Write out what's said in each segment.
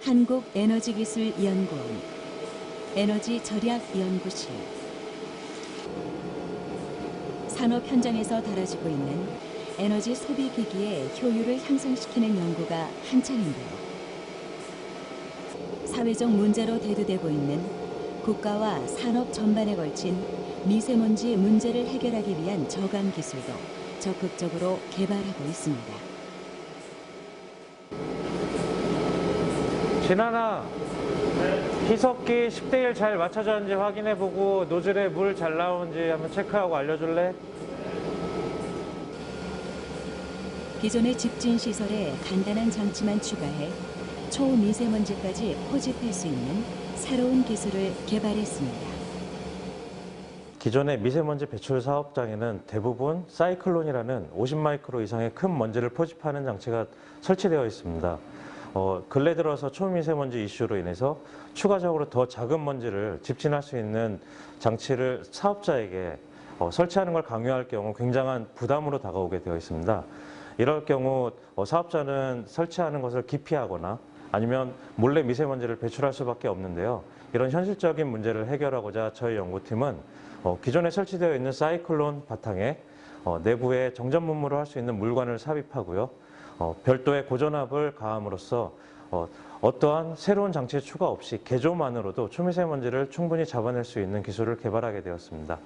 한국에너지기술연구원, 에너지절약연구실. 산업 현장에서 다뤄지고 있는 에너지 소비 기기의 효율을 향상시키는 연구가 한창인데요. 사회적 문제로 대두되고 있는 국가와 산업 전반에 걸친 미세먼지 문제를 해결하기 위한 저감 기술도 적극적으로 개발하고 있습니다. 진아나, 희석기 10대1 잘 맞춰졌는지 확인해보고 노즐에 물 잘 나오는지 한번 체크하고 알려줄래? 기존의 집진 시설에 간단한 장치만 추가해 초미세먼지까지 포집할 수 있는 새로운 기술을 개발했습니다. 기존의 미세먼지 배출 사업장에는 대부분 사이클론이라는 50마이크로 이상의 큰 먼지를 포집하는 장치가 설치되어 있습니다. 근래 들어서 초미세먼지 이슈로 인해서 추가적으로 더 작은 먼지를 집진할 수 있는 장치를 사업자에게 설치하는 걸 강요할 경우 굉장한 부담으로 다가오게 되어 있습니다. 이럴 경우 사업자는 설치하는 것을 기피하거나 아니면 몰래 미세먼지를 배출할 수밖에 없는데요. 이런 현실적인 문제를 해결하고자 저희 연구팀은 기존에 설치되어 있는 사이클론 바탕에 내부에 정전 분무를 할 수 있는 물관을 삽입하고요. 별도의 고전압을 가함으로써 어떠한 새로운 장치의 추가 없이 개조만으로도 초미세먼지를 충분히 잡아낼 수 있는 기술을 개발하게 되었습니다.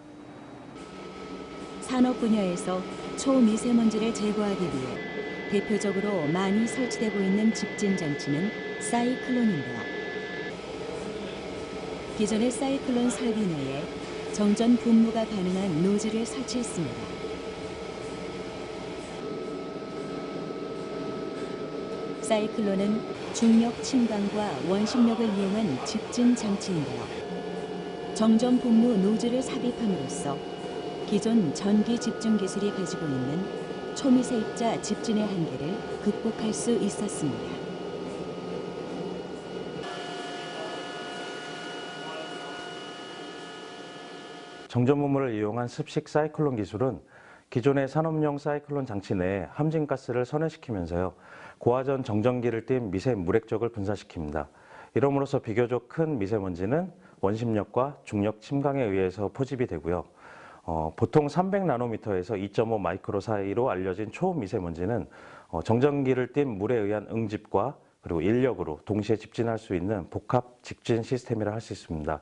산업 분야에서 초미세먼지를 제거하기 위해 대표적으로 많이 설치되고 있는 집진 장치는 사이클론인데요. 기존의 사이클론 설비 내에 정전 분무가 가능한 노즐을 설치했습니다. 사이클론은 중력 침강과 원심력을 이용한 집진 장치인데요. 정전 분무 노즐을 삽입함으로써 기존 전기 집중 기술이 가지고 있는 초미세 입자 집진의 한계를 극복할 수 있었습니다. 정전 분무를 이용한 습식 사이클론 기술은 기존의 산업용 사이클론 장치 내에 함진가스를 선회시키면서요, 고화전 정전기를 띤 미세 물액적을 분사시킵니다. 이러므로써 비교적 큰 미세먼지는 원심력과 중력 침강에 의해서 포집이 되고요. 보통 300나노미터에서 2.5 마이크로 사이로 알려진 초미세먼지는 정전기를 띤 물에 의한 응집과 그리고 인력으로 동시에 집진할 수 있는 복합 집진 시스템이라 할 수 있습니다.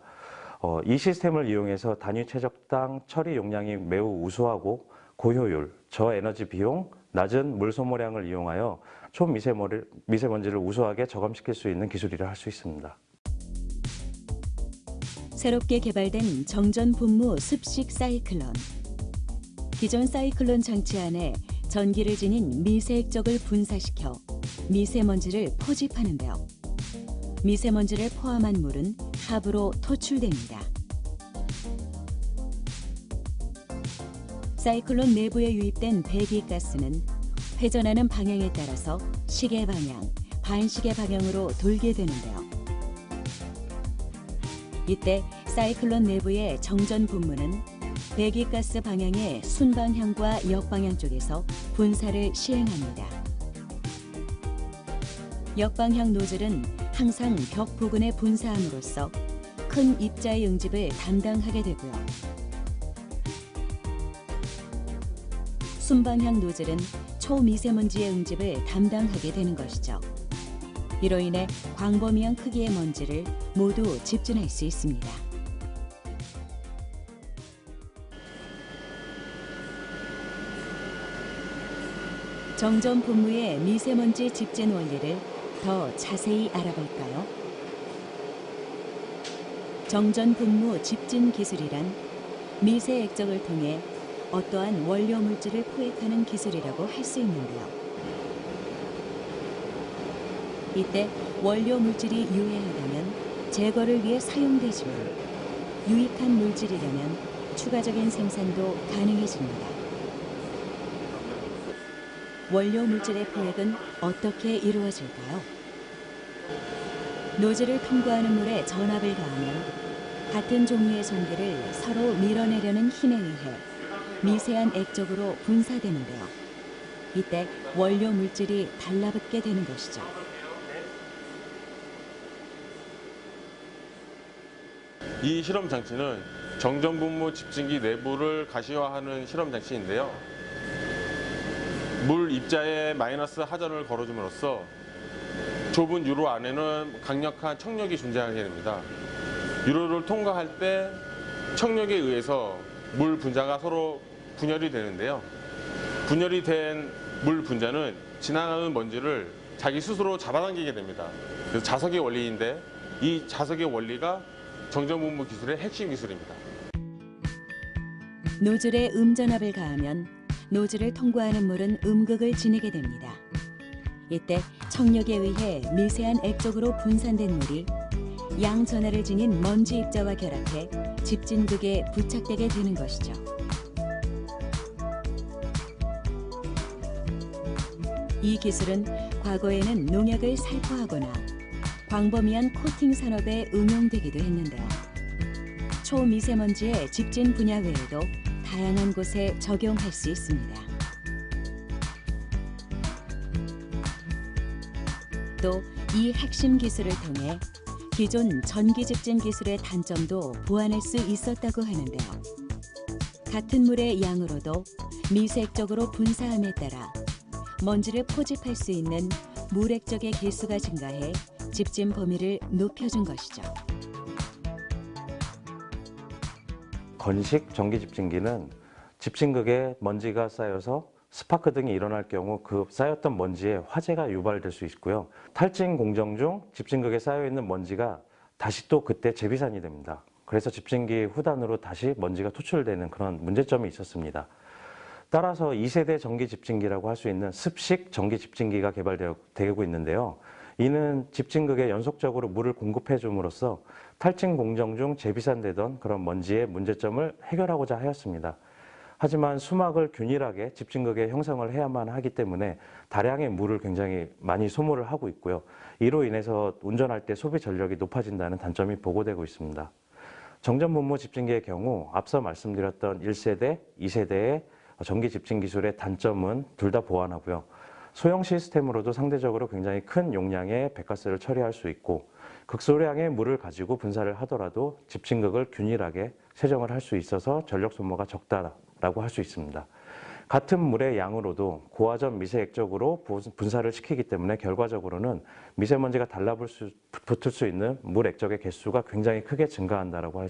이 시스템을 이용해서 단위 최적당 처리 용량이 매우 우수하고 고효율, 저에너지 비용, 낮은 물 소모량을 이용하여 초미세먼지를 우수하게 저감시킬 수 있는 기술이라 할 수 있습니다. 새롭게 개발된 정전 분무 습식 사이클론. 기존 사이클론 장치 안에 전기를 지닌 미세액적을 분사시켜 미세먼지를 포집하는데요. 미세먼지를 포함한 물은 하부로 토출됩니다. 사이클론 내부에 유입된 배기가스는 회전하는 방향에 따라서 시계 방향, 반시계 방향으로 돌게 되는데요. 이때 사이클론 내부의 정전 분무는 배기가스 방향의 순방향과 역방향 쪽에서 분사를 시행합니다. 역방향 노즐은 항상 벽 부근에 분사함으로써 큰 입자의 응집을 담당하게 되고요. 순방향 노즐은 초미세먼지의 응집을 담당하게 되는 것이죠. 이로 인해 광범위한 크기의 먼지를 모두 집진할 수 있습니다. 정전 분무의 미세먼지 집진 원리를 더 자세히 알아볼까요? 정전 분무 집진 기술이란 미세 액정을 통해 어떠한 원료 물질을 포획하는 기술이라고 할 수 있는데요. 이때 원료 물질이 유해하다면 제거를 위해 사용되지만 유익한 물질이라면 추가적인 생산도 가능해집니다. 원료 물질의 포획은 어떻게 이루어질까요? 노즐을 통과하는 물에 전압을 가하면 같은 종류의 전기를 서로 밀어내려는 힘에 의해 미세한 액적으로 분사되는데요. 이때 원료 물질이 달라붙게 되는 것이죠. 이 실험 장치는 정전분무 집진기 내부를 가시화하는 실험 장치인데요. 물 입자에 마이너스 하전을 걸어줌으로써 좁은 유로 안에는 강력한 청력이 존재하게 됩니다. 유로를 통과할 때 청력에 의해서 물 분자가 서로 분열이 되는데요. 분열이 된 물 분자는 지나가는 먼지를 자기 스스로 잡아당기게 됩니다. 그래서 자석의 원리인데 이 자석의 원리가 정전분무 기술의 핵심 기술입니다. 노즐에 음전압을 가하면 노즐을 통과하는 물은 음극을 지니게 됩니다. 이때 청력에 의해 미세한 액적으로 분산된 물이 양전하를 지닌 먼지 입자와 결합해 집진극에 부착되게 되는 것이죠. 이 기술은 과거에는 농약을 살포하거나 광범위한 코팅 산업에 응용되기도 했는데요. 초미세먼지의 집진 분야 외에도 다양한 곳에 적용할 수 있습니다. 또 이 핵심 기술을 통해 기존 전기 집진 기술의 단점도 보완할 수 있었다고 하는데요. 같은 물의 양으로도 미세액적으로 분사함에 따라 먼지를 포집할 수 있는 물액적의 개수가 증가해 집진 범위를 높여준 것이죠. 건식 전기 집진기는 집진극에 먼지가 쌓여서 스파크 등이 일어날 경우 그 쌓였던 먼지에 화재가 유발될 수 있고요. 탈진 공정 중 집진극에 쌓여있는 먼지가 다시 또 그때 재비산이 됩니다. 그래서 집진기 후단으로 다시 먼지가 토출되는 그런 문제점이 있었습니다. 따라서 2세대 전기 집진기라고 할 수 있는 습식 전기 집진기가 개발되고 있는데요. 이는 집진극에 연속적으로 물을 공급해 줌으로써 탈진 공정 중 재비산되던 그런 먼지의 문제점을 해결하고자 하였습니다. 하지만 수막을 균일하게 집진극에 형성을 해야만 하기 때문에 다량의 물을 굉장히 많이 소모를 하고 있고요. 이로 인해서 운전할 때 소비 전력이 높아진다는 단점이 보고되고 있습니다. 정전분무 집진기의 경우 앞서 말씀드렸던 1세대, 2세대의 전기 집진 기술의 단점은 둘 다 보완하고요. 소형 시스템으로도 상대적으로 굉장히 큰 용량의 배가스를 처리할 수 있고 극소량의 물을 가지고 분사를 하더라도 집진극을 균일하게 세정을 할 수 있어서 전력 소모가 적다라고 할 수 있습니다. 같은 물의 양으로도 고화전 미세액적으로 분사를 시키기 때문에 결과적으로는 미세먼지가 달라붙을 수 있는 물 액적의 개수가 굉장히 크게 증가한다라고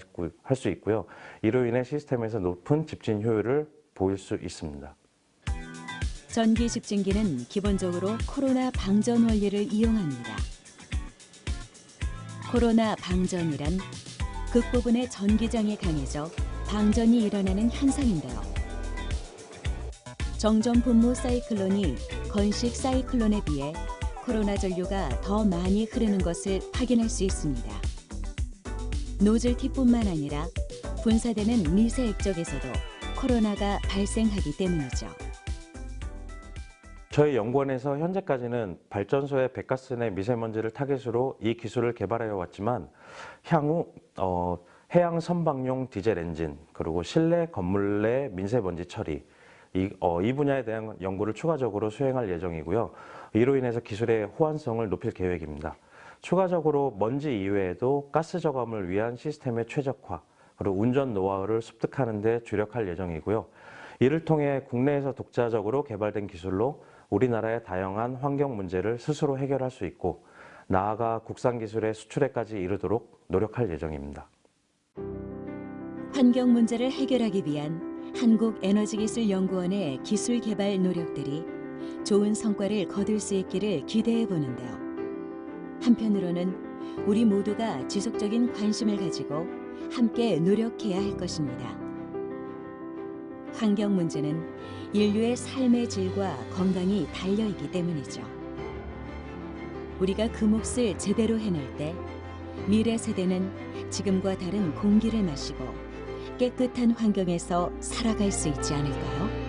할 수 있고요. 이로 인해 시스템에서 높은 집진 효율을 보일 수 있습니다. 전기 집진기는 기본적으로 코로나 방전 원리를 이용합니다. 코로나 방전이란 극 부분의 전기장이 강해져 방전이 일어나는 현상인데요. 정전분무 사이클론이 건식 사이클론에 비해 코로나 전류가 더 많이 흐르는 것을 확인할 수 있습니다. 노즐 팁뿐만 아니라 분사되는 미세 액적에서도 코로나가 발생하기 때문이죠. 저희 연구원에서 현재까지는 발전소의 배가스 내 미세먼지를 타겟으로 이 기술을 개발해 왔지만 향후 해양 선박용 디젤 엔진 그리고 실내 건물 내 미세먼지 처리 이 분야에 대한 연구를 추가적으로 수행할 예정이고요. 이로 인해서 기술의 호환성을 높일 계획입니다. 추가적으로 먼지 이외에도 가스 저감을 위한 시스템의 최적화 그리고 운전 노하우를 습득하는 데 주력할 예정이고요. 이를 통해 국내에서 독자적으로 개발된 기술로 우리나라의 다양한 환경 문제를 스스로 해결할 수 있고 나아가 국산 기술의 수출에까지 이르도록 노력할 예정입니다. 환경 문제를 해결하기 위한 한국에너지기술연구원의 기술 개발 노력들이 좋은 성과를 거둘 수 있기를 기대해 보는데요. 한편으로는 우리 모두가 지속적인 관심을 가지고 함께 노력해야 할 것입니다. 환경 문제는 인류의 삶의 질과 건강이 달려있기 때문이죠. 우리가 그 몫을 제대로 해낼 때 미래 세대는 지금과 다른 공기를 마시고 깨끗한 환경에서 살아갈 수 있지 않을까요?